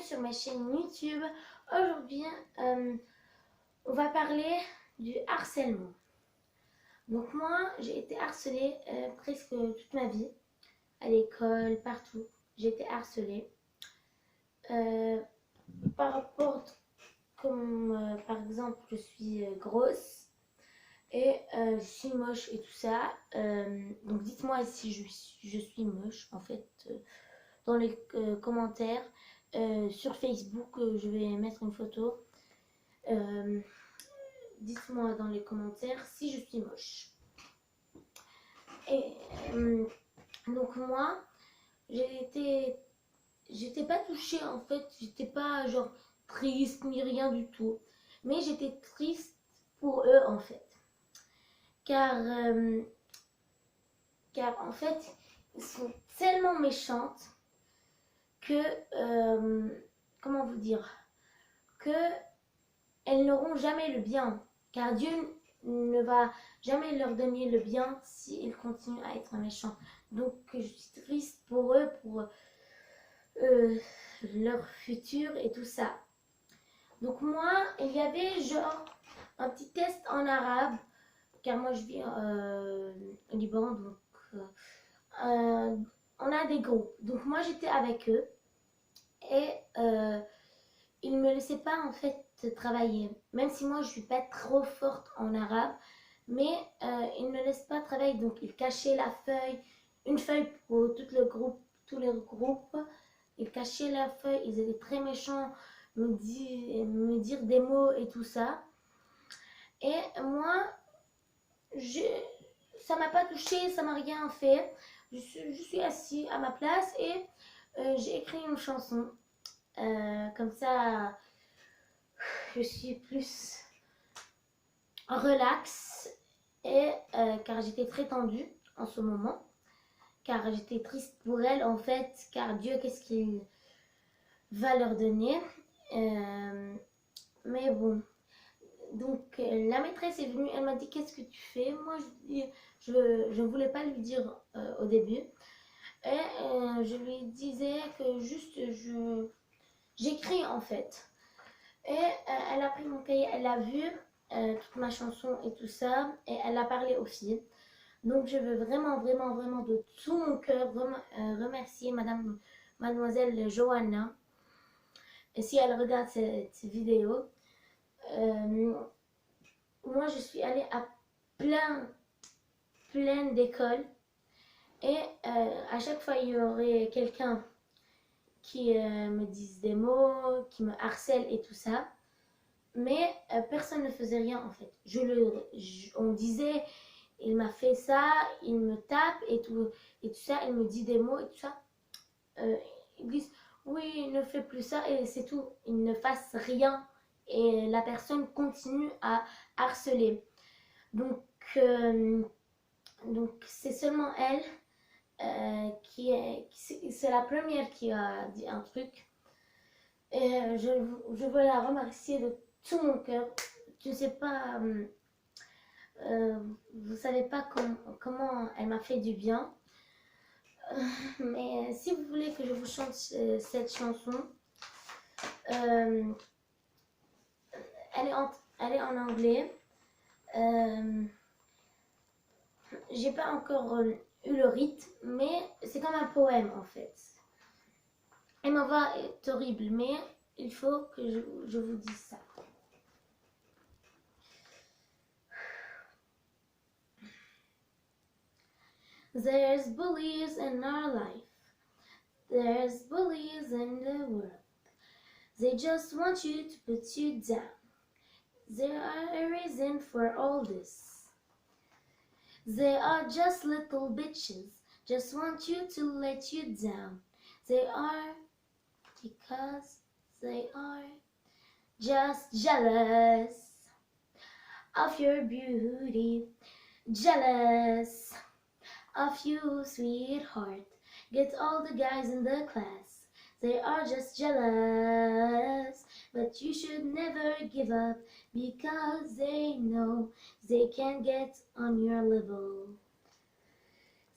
sur ma chaîne YouTube. Aujourd'hui, on va parler du harcèlement. Donc moi, j'ai été harcelée presque toute ma vie, à l'école, partout. J'ai été harcelée par rapport, comme par exemple, je suis grosse et je suis moche et tout ça. Donc dites-moi si je suis moche en fait dans les commentaires. Sur Facebook, je vais mettre une photo. Dites-moi dans les commentaires si je suis moche. Et donc moi, j'étais pas touchée en fait, j'étais pas genre triste ni rien du tout. Mais j'étais triste pour eux en fait. Car en fait, ils sont tellement méchantes que, comment vous dire, que elles n'auront jamais le bien, car Dieu ne va jamais leur donner le bien s'ils continuent à être méchants. Donc je suis triste pour eux, pour leur futur et tout ça. Donc moi, il y avait genre un petit test en arabe, car moi je vis au Liban, donc on a des groupes. Donc moi j'étais avec eux et ils ne me laissaient pas en fait travailler. Même si moi je suis pas trop forte en arabe, mais ils ne me laissent pas travailler. Donc ils cachaient la feuille, une feuille pour tout le groupe, tous les groupes. Ils cachaient la feuille, ils étaient très méchants, me dire des mots et tout ça. Et moi, ça m'a pas touché, ça m'a rien fait. Je suis assis à ma place et j'ai écrit une chanson. Comme ça, je suis plus relax et car j'étais très tendue en ce moment, car j'étais triste pour elle en fait, car Dieu, qu'est-ce qu'il va leur donner. Mais bon, donc la maîtresse est venue, elle m'a dit qu'est-ce que tu fais. Moi je ne voulais pas lui dire au début et je lui disais que juste j'écris en fait. Et elle a pris mon cahier, elle a vu toute ma chanson et tout ça, et elle a parlé aux filles. Donc je veux vraiment, vraiment, vraiment de tout mon cœur remercier mademoiselle Johanna. Et si elle regarde cette vidéo, moi je suis allée à plein d'écoles, et à chaque fois il y aurait quelqu'un qui me dise des mots, qui me harcèle et tout ça. Mais personne ne faisait rien en fait. On disait, il m'a fait ça, il me tape et tout ça, il me dit des mots et tout ça. Ils disent, oui, ne fais plus ça et c'est tout. Il ne fasse rien et la personne continue à harceler. Donc c'est seulement elle c'est la première qui a dit un truc. Et je veux la remercier de tout mon cœur. Je ne sais pas, vous savez pas comment elle m'a fait du bien. Mais si vous voulez que je vous chante cette chanson, elle est en anglais. J'ai pas encore eu le rythme, mais c'est comme un poème en fait. Et ma voix est horrible, mais il faut que je vous dise ça. There's bullies in our life. There's bullies in the world. They just want you to put you down. There are a reason for all this. They are just little bitches, just want you to let you down. They are because they are just jealous of your beauty, jealous of you, sweetheart. Get all the guys in the class. They are just jealous, but you should never give up because they know they can't get on your level.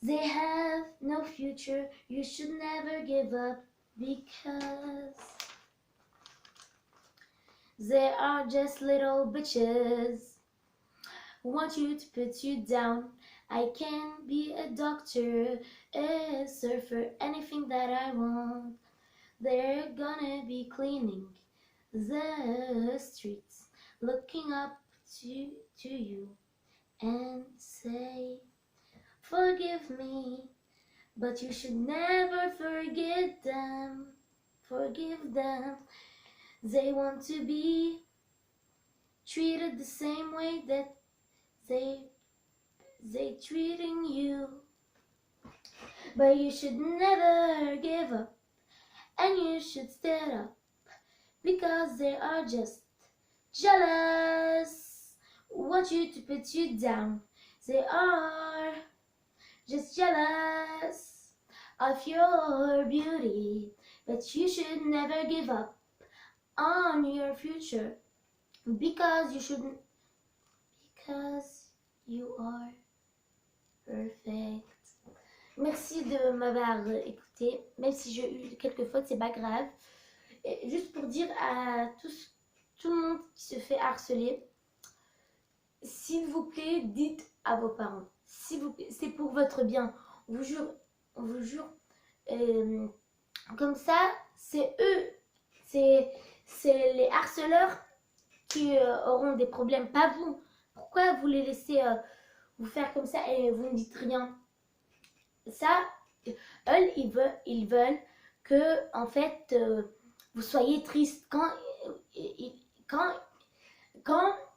They have no future, you should never give up because They are just little bitches who want you to put you down. I can be a doctor, a surfer, anything that I want. They're gonna be cleaning the streets, looking up to you and say, forgive me, but you should never forget them. Forgive them. They want to be treated the same way that they treating you. But you should never give up, and you should stand up, because they are just jealous, want you to put you down. They are just jealous of your beauty, but you should never give up on your future, because you are perfect. Merci de m'avoir écouté, même si j'ai eu quelques fautes, c'est pas grave. Et juste pour dire à tout le monde qui se fait harceler, s'il vous plaît, dites à vos parents. S'il vous plaît, c'est pour votre bien. On vous jure. Comme ça, c'est eux, c'est les harceleurs qui auront des problèmes, pas vous. Pourquoi vous les laissez vous faire comme ça et vous ne dites rien? Ça, eux, ils veulent que, en fait, vous soyez triste. Quand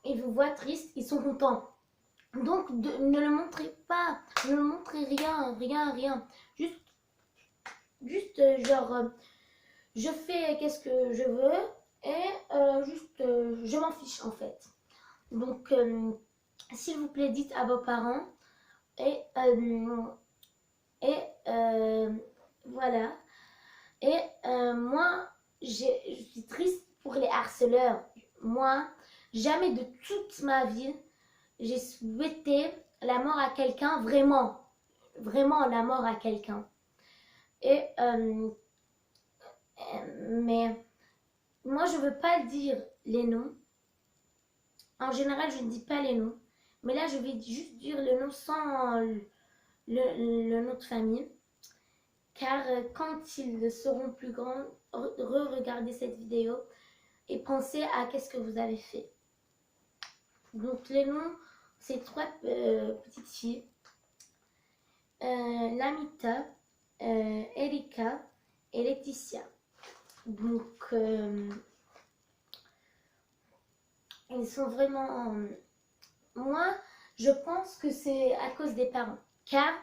ils vous voient triste, ils sont contents. Donc, ne le montrez pas. Ne le montrez rien. Juste genre, je fais qu'est-ce que je veux et je m'en fiche, en fait. Donc, s'il vous plaît, dites à vos parents et voilà. Et moi, je suis triste pour les harceleurs. Moi, jamais de toute ma vie, j'ai souhaité la mort à quelqu'un, vraiment la mort à quelqu'un. Et mais moi, je veux pas dire les noms. En général, je ne dis pas les noms. Mais là, je vais juste dire le nom sans le nom de famille. Car quand ils seront plus grands, re-regardez cette vidéo et pensez à qu'est-ce que vous avez fait. Donc les noms, c'est 3 petites filles. Lamita, Erika et Laetitia. Donc ils sont vraiment... moi, je pense que c'est à cause des parents. Car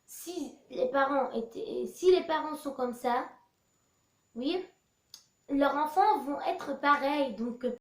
si les parents sont comme ça, oui, leurs enfants vont être pareils. Donc